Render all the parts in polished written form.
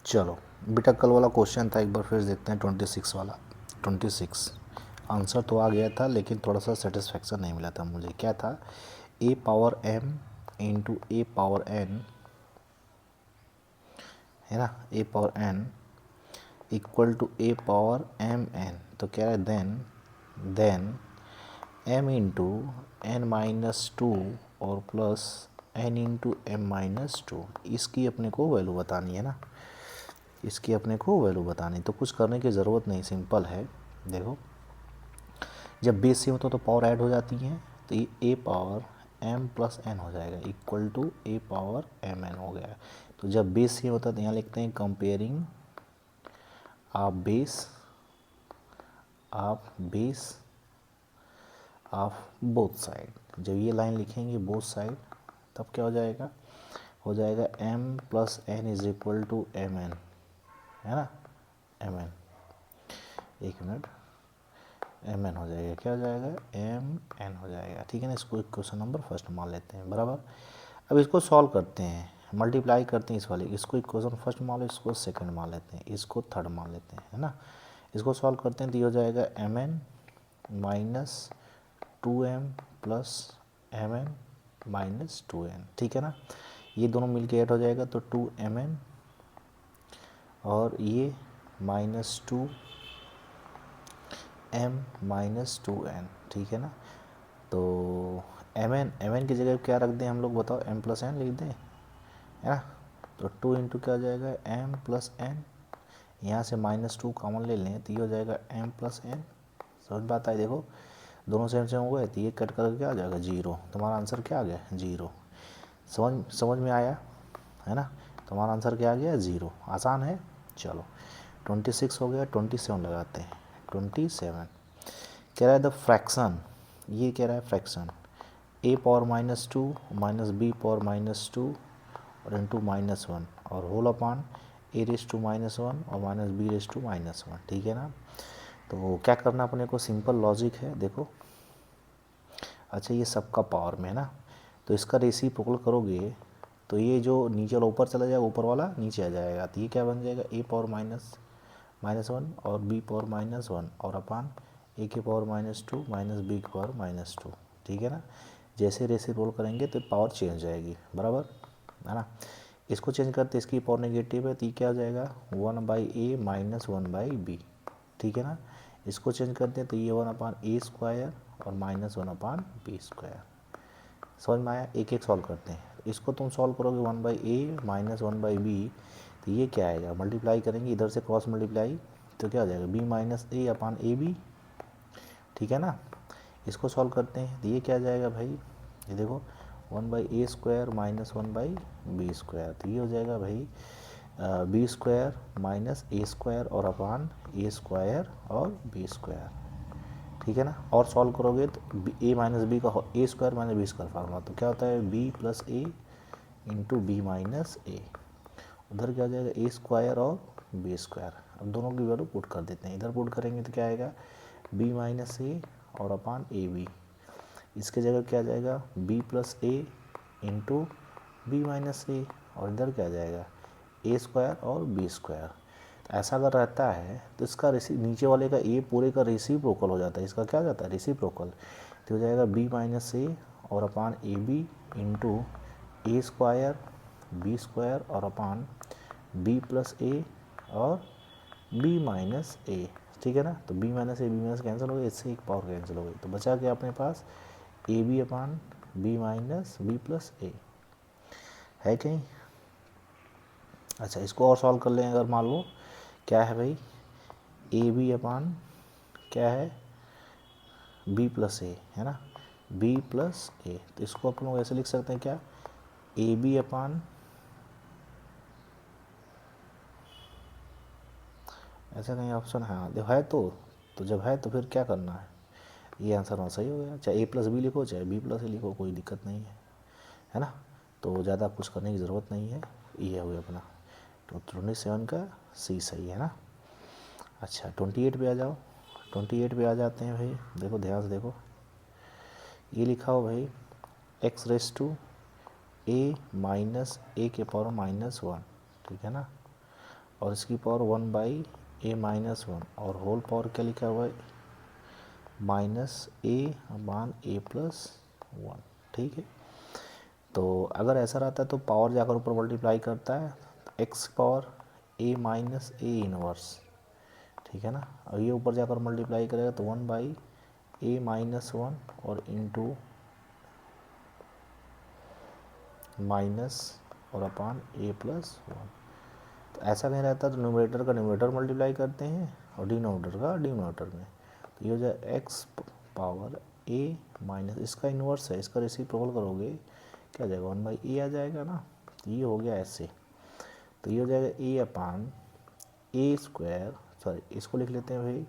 चलो बेटा, कल वाला क्वेश्चन था, एक बार फिर देखते हैं 26 वाला। 26 आंसर तो आ गया था, लेकिन थोड़ा सा सेटिस्फेक्शन नहीं मिला था मुझे। क्या था? A power M into A power N, है ना, A power N equal to A power M N. तो क्या है? Then M into N minus two और plus N into M minus two, इसकी अपने को वैल्यू बतानी है ना, इसकी अपने को वैल्यू बतानी। तो कुछ करने की ज़रूरत नहीं, सिंपल है। देखो, जब बेस सेम होता तो पावर ऐड हो जाती है, तो ये A power M plus N हो जाएगा equal to A power M N हो गया। तो जब बेस सेम होता है तो यहाँ लिखते हैं comparing base of both side. जब ये लाइन लिखेंगे बोथ साइड, तब क्या हो जाएगा m plus N is equal to M N, है ना, एम एन। एक मिनट, एम एन हो जाएगा, क्या हो जाएगा? एम एन हो जाएगा। ठीक है ना, इसको क्वेश्चन नंबर फर्स्ट मान लेते हैं, बराबर। अब इसको सॉल्व करते हैं, मल्टीप्लाई करते हैं इस वाले, इसको इक्वेशन फर्स्ट मान लो, इसको सेकंड मान लेते हैं, इसको थर्ड मान लेते हैं, है ना। इसको सॉल्व करते हैं तो ये हो जाएगा M N minus two M plus M N minus two N. ठीक है ना, ये दोनों मिलके ऐड हो जाएगा तो टू एम एन और ये minus two M minus two N. ठीक है ना, तो एम एन की जगह क्या रख दें हम लोग, बताओ? एम प्लस एन लिख दें, है ना। तो टू इंटू क्या हो जाएगा? एम प्लस एन, यहाँ से माइनस टू कॉमन ले लें तो ये हो जाएगा एम प्लस एन। समझ बात आई? देखो, दोनों सेम सेम हो गए तो ये कट करके क्या आ जाएगा? जीरो। तुम्हारा आंसर क्या आ गया? जीरो। समझ में आया, है ना। तुम्हारा आंसर क्या आ गया? जीरो। आसान है। चलो 26 हो गया, 27 लगाते हैं। 27 कह रहा है द फ्रैक्शन, ये कह रहा है fraction A power minus two minus B power minus two और इंटू माइनस वन और whole upon A raise to minus one और minus B raise to minus one. ठीक है ना, तो क्या करना अपने को? सिंपल लॉजिक है, देखो। अच्छा, ये सबका पावर में है ना, तो इसका रेसिप्रोकल करोगे तो ये जो नीचे वाला ऊपर चला जाएगा, ऊपर वाला नीचे आ जाएगा, तो ये क्या बन जाएगा? ए पावर माइनस वन और बी पावर माइनस वन और अपान ए के power minus two minus B के पावर माइनस टू। ठीक है ना, जैसे रेसिप्रोकल करेंगे तो पावर चेंज हो जाएगी, बराबर, है ना। इसको चेंज करते इसकी पावर नेगेटिव है तो ये क्या हो जाएगा? One by A minus one by B. ठीक है ना, इसको चेंज करते हैं तो ये वन अपान ए स्क्वायर और minus one upon B square. समझ में आया? एक एक सॉल्व करते हैं। इसको तुम सॉल्व करोगे one by A minus one by B, तो ये क्या आएगा? मल्टीप्लाई करेंगे इधर से क्रॉस मल्टीप्लाई, तो क्या हो जाएगा? B minus A upon A B. ठीक है ना, इसको सॉल्व करते हैं तो ये क्या आ जाएगा भाई? ये देखो, one by A square minus one by B square, तो ये हो जाएगा भाई B square minus A square और अपान ए स्क्वायर और बी स्क्वायर। ठीक है ना, और सॉल्व करोगे तो ए माइनस बी का A square minus B square formula, तो क्या होता है? B plus A into B minus A. उधर क्या हो जाएगा? ए स्क्वायर और बी स्क्वायर। अब दोनों की वैल्यू पुट कर देते हैं, इधर पुट करेंगे तो क्या आएगा? बी माइनस ए और अपान ए बी। इसके जगह क्या आ जाएगा? B plus A into B minus A, और इधर क्या आ जाएगा? ए स्क्वायर और बी स्क्वायर। ऐसा अगर रहता है तो इसका नीचे वाले का ए पूरे का रेसिप्रोकल हो जाता है, इसका क्या हो जाता है? रेसिप्रोकल। तो हो जाएगा बी माइनस ए और upon A B into A square B square और अपान बी प्लस ए और बी माइनस ए। ठीक है ना, तो बी माइनस कैंसिल हो गया, इससे एक पावर कैंसिल हो गई, तो बचा क्या अपने पास? A B upon B minus B plus A है कहीं। अच्छा, इसको और सॉल्व कर लें अगर, मान लो क्या है भाई? ए बी अपान क्या है? बी प्लस ए, है ना, बी प्लस ए। तो इसको अपन लोग ऐसे लिख सकते हैं क्या? ए बी अपान, ऐसा कहीं ऑप्शन है? जब है तो जब है तो फिर क्या करना है? ये आंसर वहाँ सही हो गया। चाहे ए प्लस बी लिखो चाहे बी प्लस ए लिखो, कोई दिक्कत नहीं है ना। तो ज़्यादा कुछ करने की ज़रूरत नहीं है, ये हो गया अपना। तो 27 का सी सही है ना। अच्छा 28 पे आ जाओ। 28 पे आ जाते हैं भाई, देखो ध्यान से देखो, ये लिखा हो भाई X raise to A minus A के पावर माइनस वन। ठीक है ना, और इसकी पावर 1/a-1 और होल पावर क्या लिखा हुआ है -a/a+1। ठीक है, तो अगर ऐसा रहता है तो पावर जाकर ऊपर मल्टीप्लाई करता है, एक्स पावर a-a इनवर्स। ठीक है ना, और ये ऊपर जाकर मल्टीप्लाई करेगा तो 1/a-1 और इंटू माइनस और अपान a+1। तो ऐसा नहीं रहता तो न्यूमरेटर का न्यूमरेटर मल्टीप्लाई करते हैं और डिनोमिनेटर का डिनोमिनेटर में। तो ये हो जाए एक्स पावर a- इसका इन्वर्स है, इसका रेसिप्रोकल करोगे क्या आ जाएगा 1/a आ जाएगा ना। तो ये हो गया ऐसे, तो ये हो जाएगा a/a², सॉरी इसको लिख लेते हैं भाई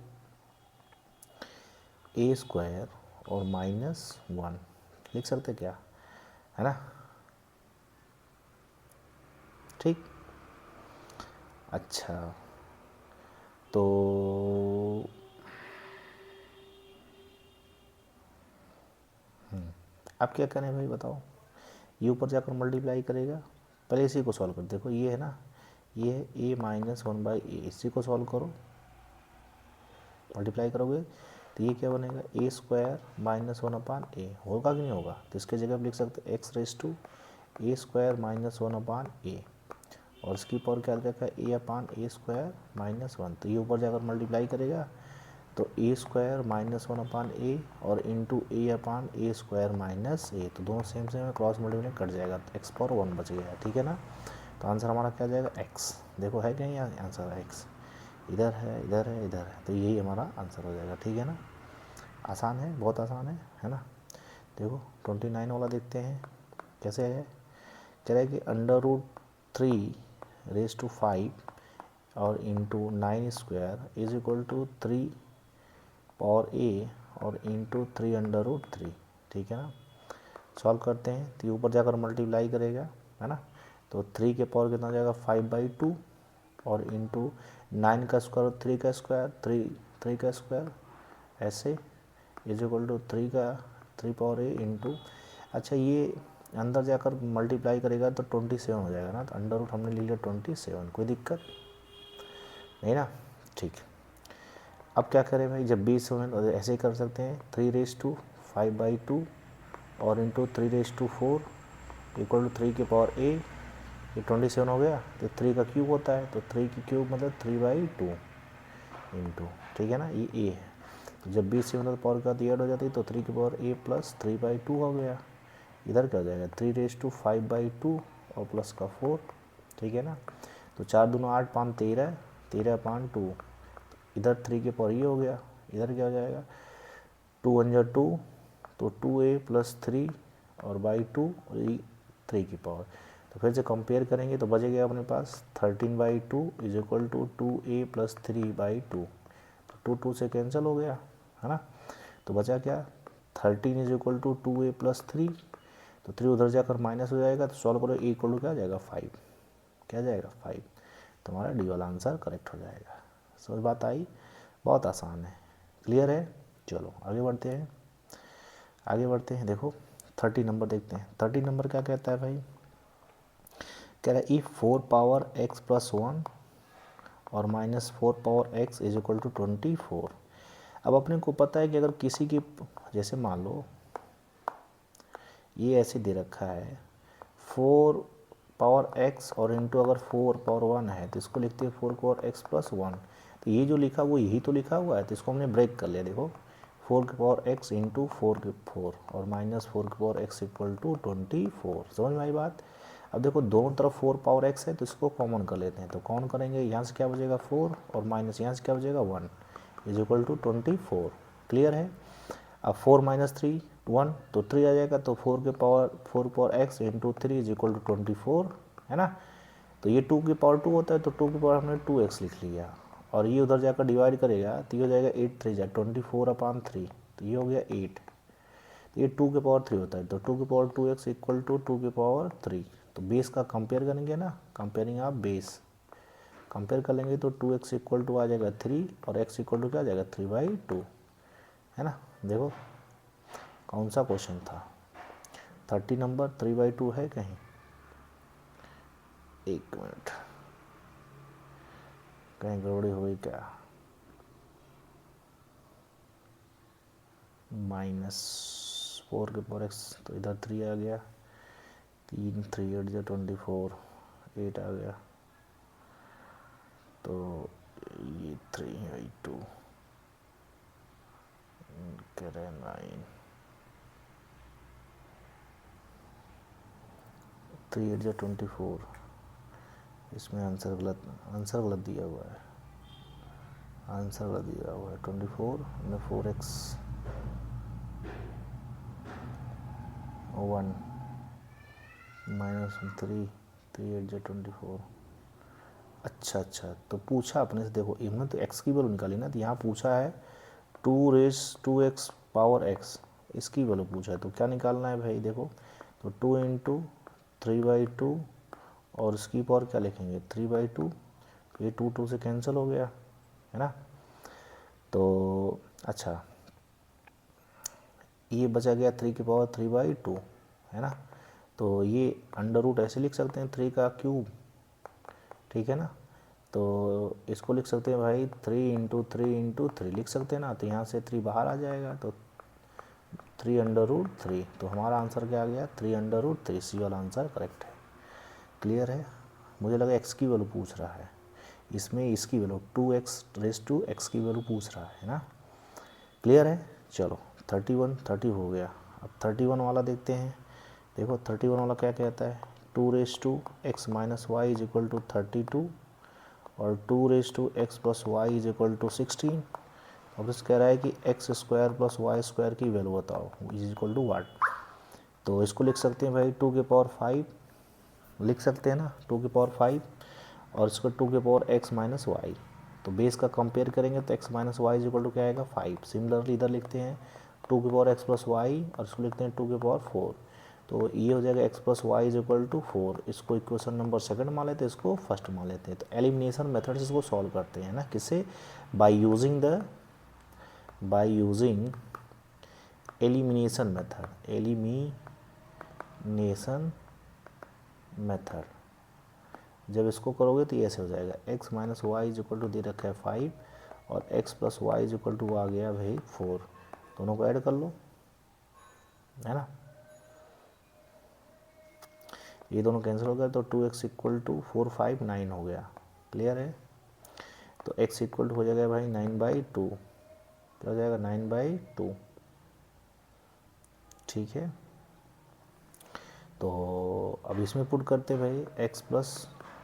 a² और -1 लिख सकते क्या, है ना। ठीक, अच्छा तो अब क्या करें भाई बताओ। ये ऊपर जाकर मल्टीप्लाई करेगा, पहले इसी को सॉल्व कर, देखो ये है ना, ये है a-1/a, इसी को सॉल्व करो, मल्टीप्लाई करोगे तो ये क्या बनेगा a² -1/a, होगा कि नहीं होगा। तो इसके जगह आप लिख सकते हैं x⁻² -1/a और इसकी पावर क्या रखा है a/a² -1। तो ये ऊपर जाकर मल्टीप्लाई करेगा तो a² -1/a और इंटू a/a²-a, तो दोनों सेम सेम है, क्रॉस मल्टीप्लाई कट जाएगा तो x पावर 1 बच गया। ठीक है ना, तो आंसर हमारा क्या जाएगा x। देखो है क्या यहाँ आंसर x, इधर है इधर है इधर है, तो यही हमारा आंसर हो जाएगा। ठीक है ना, आसान है, बहुत आसान है ना। देखो 29 वाला देखते हैं कैसे है। कह रहा है कि √3⁵ और into 9² is equal to 3 power a और इंटू 3√3। ठीक है ना, सॉल्व करते हैं तो ऊपर जाकर मल्टीप्लाई करेगा, है ना। तो 3 के पावर कितना हो जाएगा 5/2 और इंटू 9 का स्क्वायर 3 का स्क्वायर 3 का स्क्वायर ऐसे is equal to 3 power a into, अच्छा ये अंदर जाकर मल्टीप्लाई करेगा तो 27 हो जाएगा ना, तो अंडर रूट हमने ले लिया 27, कोई दिक्कत नहीं ना। ठीक, अब क्या करें भाई, जब 27 ऐसे ही कर सकते हैं 3⁵ और इंटू 3⁴ इक्वल टू 3 के पावर a, ये 27 हो गया। तो 3 का क्यूब होता है तो 3 की क्यूब मतलब 3/2 इंटू, ठीक है ना, ये a है। तो जब 20 से मतलब पावर का ऐड हो जाती है तो 3 की पावर a प्लस 3/2 हो गया। इधर क्या हो जाएगा 3⁵ और प्लस का 4। ठीक है ना, तो 4 दूना 8 5 13, 13/2, इधर 3 के पावर ये हो गया, इधर क्या हो जाएगा 2 1 2, तो 2a प्लस 3 और बाई 2 और ये 3 की पावर। तो फिर से कंपेयर करेंगे तो बचेगा अपने पास 13/2 is equal to 2a plus 3/2, तो 2 से कैंसिल हो गया, है ना। तो बचा क्या 13 is equal to 2a plus 3, तो 3 उधर जाकर माइनस हो जाएगा, तो सॉल्व करो इक्वल टू क्या आ जाएगा 5, क्या जाएगा 5। तो हमारा डी वाला आंसर करेक्ट हो जाएगा। समझ बात आई, बहुत आसान है, क्लियर है। चलो आगे बढ़ते हैं, आगे बढ़ते हैं। देखो 30 नंबर देखते हैं। 30 नंबर क्या कहता है भाई, कह रहा है इफ 4 पावर x प्लस 1 और -4 power x is equal to 24। अब अपने को पता है कि अगर किसी की, जैसे मान लो ये ऐसे दे रखा है 4 पावर x और इंटू अगर 4 पावर 1 है तो इसको लिखते हैं 4 पावर x प्लस 1। तो ये जो लिखा वो यही तो लिखा हुआ है, तो इसको हमने ब्रेक कर लिया। देखो 4 की पावर x इंटू 4 और -4 की पावर x इक्वल टू 24। समझ में आई बात। अब देखो दोनों तरफ 4 पावर x है तो इसको कॉमन कर लेते हैं, तो कॉमन करेंगे यहाँ से क्या बचेगा 4 और माइनस यहाँ से क्या बचेगा 1 इज इक्वल टू 24। क्लियर है। अब 4 - 3 1, तो 3 आ जाएगा, तो 4 power x into 3 is equal to 24, है ना। तो ये 2 की पावर 2 होता है, तो 2 की पावर हमने 2x लिख लिया, और ये उधर जाकर डिवाइड करेगा तो ये हो जाएगा 8 3 जा 24/3, तो ये हो गया 8। तो ये 2 की पावर 3 होता है, तो 2 की पावर 2x इक्वल टू 2 की पावर 3। तो बेस का कंपेयर करेंगे ना, कंपेयरिंग आप बेस कंपेयर कर लेंगे तो 2x इक्वल टू आ जाएगा 3 और x इक्वल टू क्या आ जाएगा 3/2, है ना। देखो कौन सा क्वेश्चन था 30 नंबर 3/2 है कहीं, एक मिनट कहीं गड़बड़ी हो गई क्या? -4 के पावर x, तो इधर 3 आ गया, 3 3 8 जो 24, 8 आ गया, तो ये 3/2 कह रहे 9, 3 8 जो 24, इसमें आंसर गलत दिया हुआ है, आंसर गलत दिया हुआ है। 24 में 4x 1 -3 3 8 जो 24। अच्छा, तो पूछा अपने से, देखो इन्होंने तो x की वैल्यू निकाली ना, तो यहाँ पूछा है 2x पावर x, इसकी वैल्यू पूछा है, तो क्या निकालना है भाई? देखो तो 2 इंटू 3/2 और इसकी पावर क्या लिखेंगे 3/2, ये 2 2 से कैंसिल हो गया है ना। तो अच्छा, ये बचा गया 3 की पावर 3/2 है ना। तो ये अंडर रूट ऐसे लिख सकते हैं 3 का क्यूब, ठीक है ना। तो इसको लिख सकते हैं भाई 3 इंटू 3 लिख सकते हैं ना, तो यहाँ से 3 बाहर आ जाएगा, तो 3√3। तो हमारा आंसर क्या आ गया 3√3, सी वाला आंसर करेक्ट है। क्लियर है? मुझे लगा x की वैल्यू पूछ रहा है, इसमें इसकी वैल्यू 2x की वैल्यू पूछ रहा है ना। क्लियर है? चलो 30 हो गया। अब 31 वाला देखते हैं। देखो 31 वाला क्या कहता है, 2x - y = 32 और 2x + y = 16। अब इस कह रहा है कि x² + y² की वैल्यू बताओ = व्हाट। तो इसको लिख सकते हैं भाई 2 की पावर 5 लिख सकते हैं ना, 2 की पावर 5 और इसको 2 की पावर x - y। तो बेस का कंपेयर करेंगे तो x - y = क्या आएगा 5। सिमिलरली इधर लिखते हैं 2 की पावर x + y और इसको लिखते हैं 2 की पावर 4। तो ये हो जाएगा x + y = 4। इसको इक्वेशन नंबर सेकंड मान लेते हैं, इसको फर्स्ट मान लेते हैं। तो एलिमिनेशन मेथड से इसको सॉल्व करते हैं ना, किससे? By using elimination method. जब इसको करोगे तो ये ऐसे हो जाएगा x - y = दे रखा है 5 और x + y = आ गया भाई 4। दोनों को ऐड कर लो, है ना। ये दोनों कैंसिल हो गया, तो 2x = 4 5 9 हो गया। क्लियर है? तो x = हो जाएगा भाई 9/2। क्या हो जाएगा 9/2, ठीक है। तो अब इसमें पुट करते भाई x +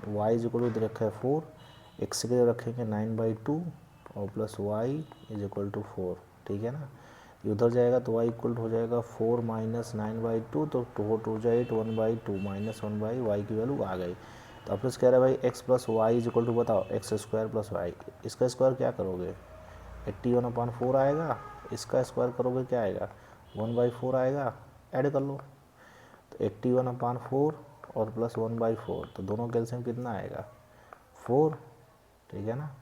y = दे रखा है 4, x के रखेंगे 9/2 और प्लस y = 4, ठीक है ना। ये उधर जाएगा तो y = हो जाएगा 4 - 9/2, तो 4 2 जा 8 1/2 -1/y की वैल्यू आ गई। तो अब कह रहा है भाई x + y = बताओ x² + y, इसका स्क्वायर क्या करोगे 81/4 आएगा, इसका स्क्वायर करोगे क्या आएगा 1/4 आएगा, ऐड कर लो। तो 81/4 और प्लस 1/4, तो दोनों कैल्शियम कितना आएगा 4, ठीक है ना।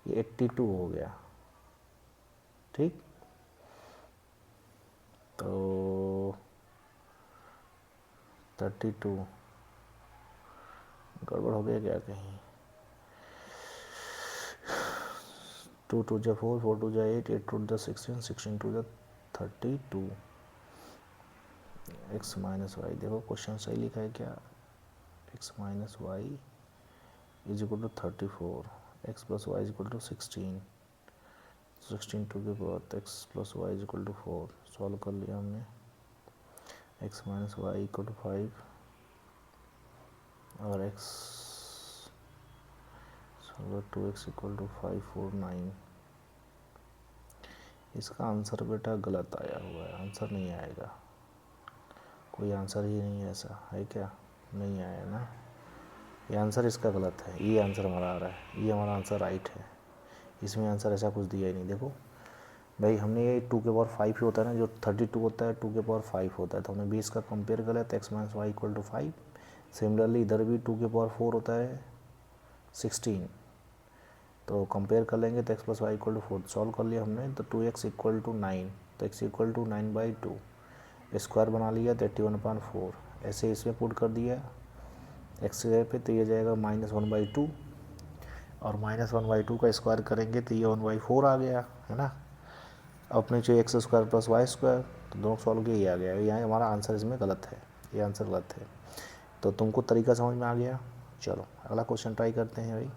ये 82 हो गया, ठीक। तो 32 गड़बड़ हो गया क्या कहीं, 2 2 जा 4 4 2 जा 8 8 2 जा 16 16 2 जा 32। x - y, देखो क्वेश्चन सही लिखा है क्या, x - y = 34, x + y = 16 16 2 के बाद x + y = 4। सॉल्व कर लिया हमने। x - y = 5 और x 2x = 5 4 9। इसका आंसर बेटा गलत आया हुआ है, आंसर नहीं आएगा, कोई आंसर ही नहीं है, ऐसा है क्या, नहीं आया ना। ये आंसर इसका गलत है, ये आंसर हमारा आ रहा है, ये हमारा आंसर राइट है। इसमें आंसर ऐसा कुछ दिया ही नहीं। देखो भाई हमने ये 2 के पावर 5 ही होता है ना, जो 32 होता है 2 के पावर 5 होता है, तो हमने 20 का कंपेयर कर लिया तो x - y = 5। सिमिलरली इधर भी 2 के पावर 4 होता है 16, तो कंपेयर कर लेंगे तो x + y = 4। सॉल्व कर लिया हमने, तो 2x = 9, तो x = 9/2, स्क्वायर बना लिया तो 81/4। ऐसे इसमें पुट कर दिया x जगह पे, तो ये जाएगा -1/2 और -1/2 का स्क्वायर करेंगे तो ये 1/4 आ गया, है ना। अपने जो x² + y², तो दोनों सॉल्व किया, ये आ गया। यहाँ हमारा आंसर इसमें गलत है, ये आंसर गलत है। तो तुमको तरीका समझ में आ गया। चलो अगला क्वेश्चन ट्राई करते हैं भाई,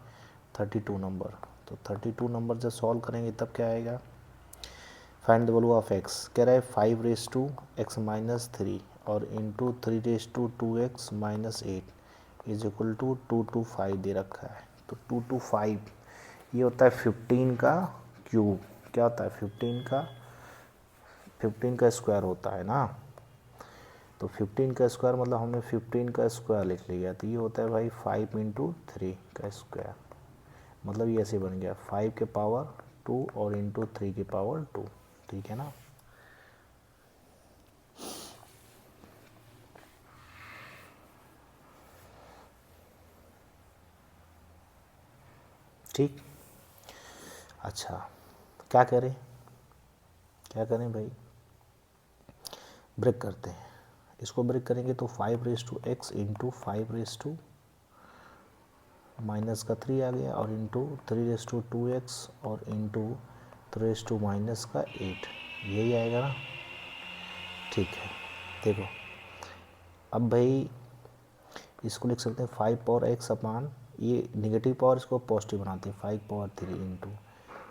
32 नंबर। तो 32 नंबर जब सॉल्व करेंगे तब क्या आएगा, find the value of x। कह रहा है 5x - 3 और into 3 2x - 8 is equal to 2 to 5 दे रखा है। तो 2 to 5 ये होता है 15 का क्यूब। क्या होता है 15 का स्क्वायर होता है ना। तो 15 का स्क्वायर मतलब हमने 15 का स्क्वायर लिख लिया। तो ये होता है भाई 5 × 3 का स्क्वायर, मतलब ये ऐसे बन गया 5 के पावर 2 और इंटू 3 के पावर 2, ठीक है ना। ठीक, अच्छा क्या करें, क्या करें भाई, ब्रेक करते हैं। इसको ब्रेक करेंगे तो 5x इंटू 5 माइनस का 3 आ गया और इंटू 3 2x और इंटू 3 का 8, यही आएगा ना। ठीक है, देखो अब भाई इसको लिख सकते हैं 5 पावर x अपान, ये निगेटिव पावर इसको पॉजिटिव बनाते हैं, 5 पावर 3 इंटू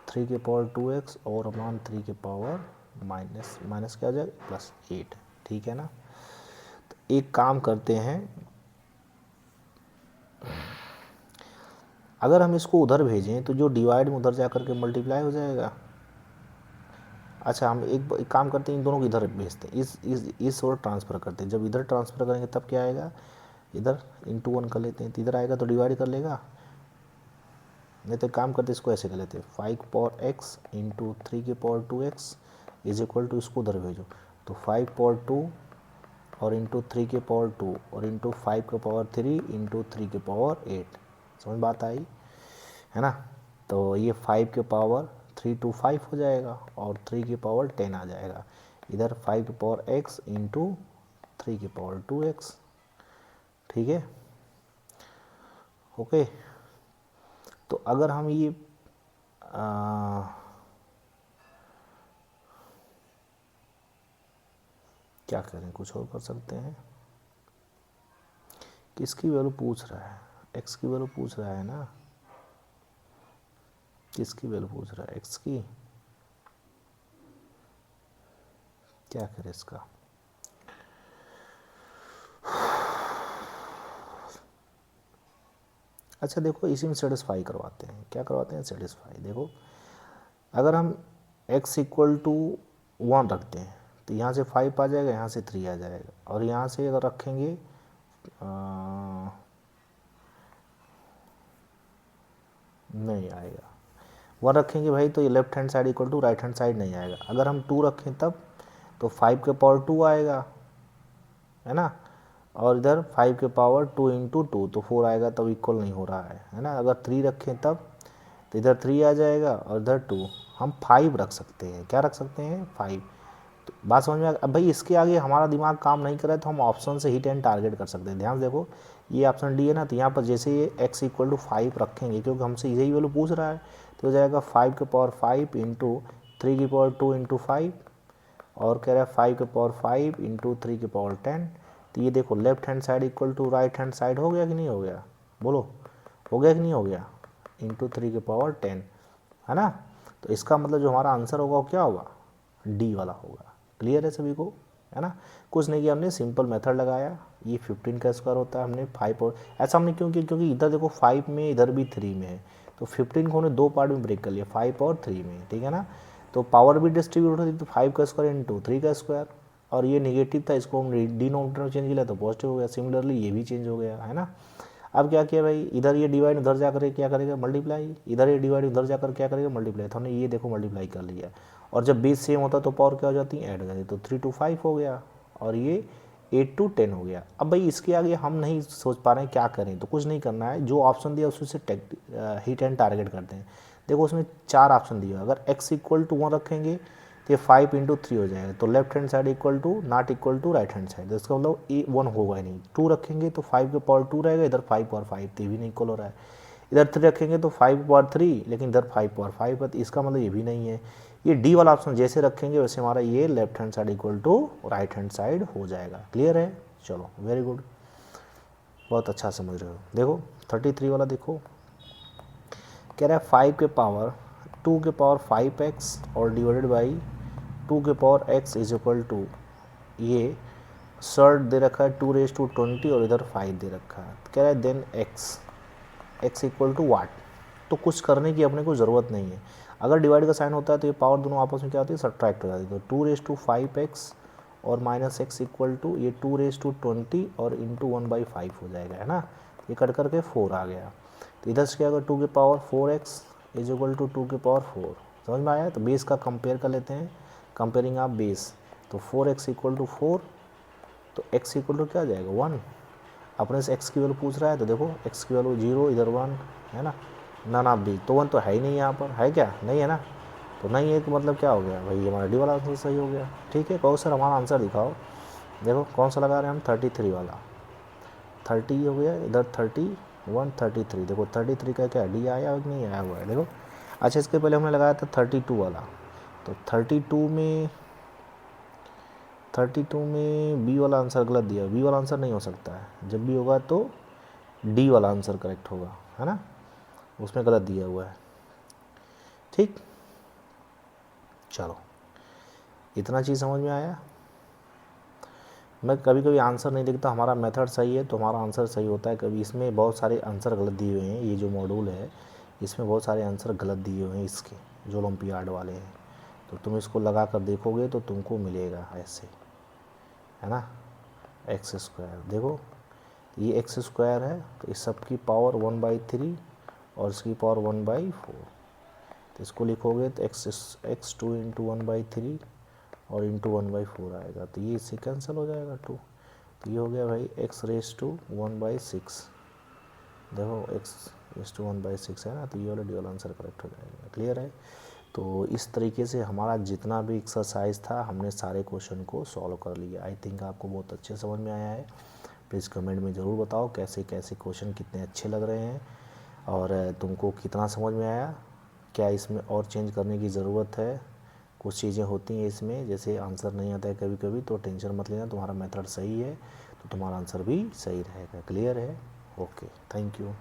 3 के पावर 2x और अपान 3 के पावर माइनस क्या हो जाएगा +8, ठीक है ना। तो एक काम करते हैं, अगर हम इसको उधर भेजें तो जो डिवाइड में उधर जा करके मल्टीप्लाई हो जाएगा। अच्छा हम एक काम करते हैं, इन दोनों को इधर भेजते हैं, इस ओर ट्रांसफ़र करते हैं। जब इधर ट्रांसफ़र करेंगे तब क्या आएगा, इधर इंटू 1 कर लेते हैं, तो इधर आएगा तो डिवाइड कर लेगा। नहीं तो काम करते इसको ऐसे कर लेते हैं, 5 पावर x इंटू 3 के power 2x is equal to, इसको उधर भेजो तो 5 पावर 2 और इंटू 3 के पावर 2 और इंटू 5 के पावर 3 इंटू 3 के पावर 8। समझ बात आई, है ना। तो ये 5 के पावर 3 to 5 हो जाएगा और 3 के पावर 10 आ जाएगा। इधर 5 के पावर x इंटू 3 के पावर 2x, ठीक है, ओके। तो अगर हम ये क्या करें, कुछ और कर सकते हैं। किसकी वैल्यू पूछ रहा है, x की वैल्यू पूछ रहा है ना, किसकी वैल्यू पूछ रहा है, x की। क्या करें इसका, अच्छा देखो इसी में सेटिस्फाई करवाते हैं, क्या करवाते हैं सेटिस्फाई। देखो अगर हम x इक्वल टू 1 रखते हैं तो यहाँ से 5 आ जाएगा, यहाँ से 3 आ जाएगा, और यहाँ से अगर रखेंगे नहीं आएगा, 1 रखेंगे भाई तो ये left hand side equal to right hand side नहीं आएगा। अगर हम 2 रखें तब तो 5 के पावर 2 आएगा, है ना, और इधर 5 के पावर 2 इंटू 2 तो 4 आएगा, तब इक्वल नहीं हो रहा है ना। अगर 3 रखें तब तो इधर 3 आ जाएगा और इधर 2, हम 5 रख सकते हैं, क्या रख सकते हैं 5। तो बात समझ में आ, अब भाई इसके आगे हमारा दिमाग काम नहीं कर रहा है तो हम ऑप्शन से हिट एंड टारगेट कर सकते हैं। ध्यान से देखो ये ऑप्शन डी है ना, तो यहाँ पर जैसे ये x इक्वल टू 5 रखेंगे क्योंकि हमसे यही वैल्यू पूछ रहा है, तो हो जाएगा 5 के पावर 5 इंटू 3 की पावर 2 इंटू 5 और कह रहा है 5 के पावर 5 इंटू 3 के पावर 10। तो ये देखो left hand side equal to right hand side हो गया कि नहीं हो गया, बोलो हो गया कि नहीं हो गया, इंटू 3 के पावर 10, है ना। तो इसका मतलब जो हमारा आंसर होगा वो क्या होगा, डी वाला होगा। क्लियर है सभी को, है ना। कुछ नहीं किया हमने, सिंपल मेथड लगाया, ये 15 का स्क्वायर होता है, हमने 5 और ऐसा हमने क्यों किया, क्योंकि इधर देखो 5 में इधर भी 3 में है, तो 15 को हमने 2 पार्ट में ब्रेक कर लिया, 5 और 3 में, ठीक है ना। तो पावर भी डिस्ट्रीब्यूट होती तो 5 का स्क्वायर इंटू 3 का स्क्वायर, और ये निगेटिव था इसको हम डिनोमिनेटर में चेंज किया तो पॉजिटिव हो गया, सिमिलरली ये भी चेंज हो गया, है ना। अब क्या किया भाई, इधर ये डिवाइड उधर जाकर क्या करेगा मल्टीप्लाई, इधर ये डिवाइड उधर जाकर क्या करेगा मल्टीप्लाई, तो हमने ये देखो मल्टीप्लाई कर लिया, और जब बेस सेम होता तो पावर क्या हो जाती है ऐड हो जाती, तो 3 to 5 हो गया और ये 8 to 10 हो गया। अब भाई इसके आगे हम नहीं सोच पा रहे हैं क्या करें, तो कुछ नहीं करना है, जो ऑप्शन दिया उसमें से हिट एंड टारगेट करते हैं। देखो उसमें 4 ऑप्शन दिया, अगर x इक्वल टू 1 रखेंगे तो ये 5 इंटू 3 हो जाएगा, तो left hand side equal to not equal to right hand side, इसका मतलब ए 1 होगा ही नहीं। 2 रखेंगे तो 5 के पावर 2 रहेगा, इधर 5 और 5 तो भी नहीं इक्वल हो रहा है। इधर 3 रखेंगे तो 5/3, लेकिन इधर 5/5 है, तो इसका मतलब ये भी नहीं है। ये डी वाला ऑप्शन जैसे रखेंगे वैसे हमारा ये left hand side equal to right hand side हो जाएगा। क्लियर है? चलो वेरी गुड, बहुत अच्छा समझ रहे हो। देखो 33 वाला देखो, कह रहा है 5 के पावर 2 के पावर 5x और डिवाइडेड बाई 2 के power x is equal to, ये सर्ट दे रखा है 2⁻20 और इधर 5 दे रखा है। तो कह रहा है देन x इक्वल टू वाट। तो कुछ करने की अपने को ज़रूरत नहीं है। अगर डिवाइड का साइन होता है तो ये पावर दोनों आपस में क्या होती है, सब्ट्रैक्ट हो जाती है। तो 2⁻5x और माइनस x इक्वल टू ये 2⁻20 और इंटू 1/5 हो जाएगा, है ना। ये कट करके 4 आ गया। तो इधर से क्या होगा, 2 के power 4x is equal to 2 के पावर 4। समझ में आया? तो बेस का कंपेयर कर लेते हैं, कंपेयरिंग आप बेस। तो 4x इक्वल टू 4, तो x इक्वल टू क्या आ जाएगा 1। अपने से x की वैल्यू पूछ रहा है तो देखो x की वैल्यू 0, इधर 1 है ना, नन ऑफ दी, तो 1 तो है ही नहीं यहाँ पर, है क्या? नहीं है ना। तो नहीं है तो मतलब क्या हो गया भाई, हमारा डी वाला आंसर सही हो गया। ठीक है, कहो सर हमारा आंसर दिखाओ। देखो कौन सा लगा रहे हैं हम, 33 वाला। 30 हो गया, इधर 31 33। देखो 33 का क्या डी आया कि नहीं आया हुआ है, देखो। अच्छा इसके पहले हमने लगाया था 32 वाला, तो 32 में बी वाला आंसर गलत दिया। बी वाला आंसर नहीं हो सकता है, जब भी होगा तो डी वाला आंसर करेक्ट होगा, है ना, उसमें गलत दिया हुआ है। ठीक, चलो इतना चीज़ समझ में आया। मैं कभी कभी आंसर नहीं देखता, हमारा मेथड सही है तो हमारा आंसर सही होता है। कभी इसमें बहुत सारे आंसर गलत दिए हुए हैं, ये जो मॉड्यूल है इसमें बहुत सारे आंसर गलत दिए हुए हैं इसके, जो ओलंपियाड वाले हैं। तो तुम इसको लगा कर देखोगे तो तुमको मिलेगा ऐसे, है ना। x² देखो, ये x² है तो इस सब की पावर 1/3 और इसकी पावर 1/4। तो इसको लिखोगे तो x2 इंटू 1/3 और इंटू 1/4 आएगा, तो ये इससे कैंसिल हो जाएगा 2। तो ये हो गया भाई x⁻1/6। देखो x⁻1/6 है ना, तो ये वाला डी वाला आंसर करेक्ट हो जाएगा। क्लियर है? तो इस तरीके से हमारा जितना भी एक्सरसाइज था हमने सारे क्वेश्चन को सॉल्व कर लिया। आई थिंक आपको बहुत अच्छे समझ में आया है। प्लीज़ कमेंट में ज़रूर बताओ कैसे कैसे क्वेश्चन कितने अच्छे लग रहे हैं और तुमको कितना समझ में आया, क्या इसमें और चेंज करने की ज़रूरत है। कुछ चीज़ें होती हैं इसमें, जैसे आंसर नहीं आता है कभी कभी, तो टेंशन मत लेना, तुम्हारा मेथड सही है तो तुम्हारा आंसर भी सही रहेगा। क्लियर है? Okay, thank you.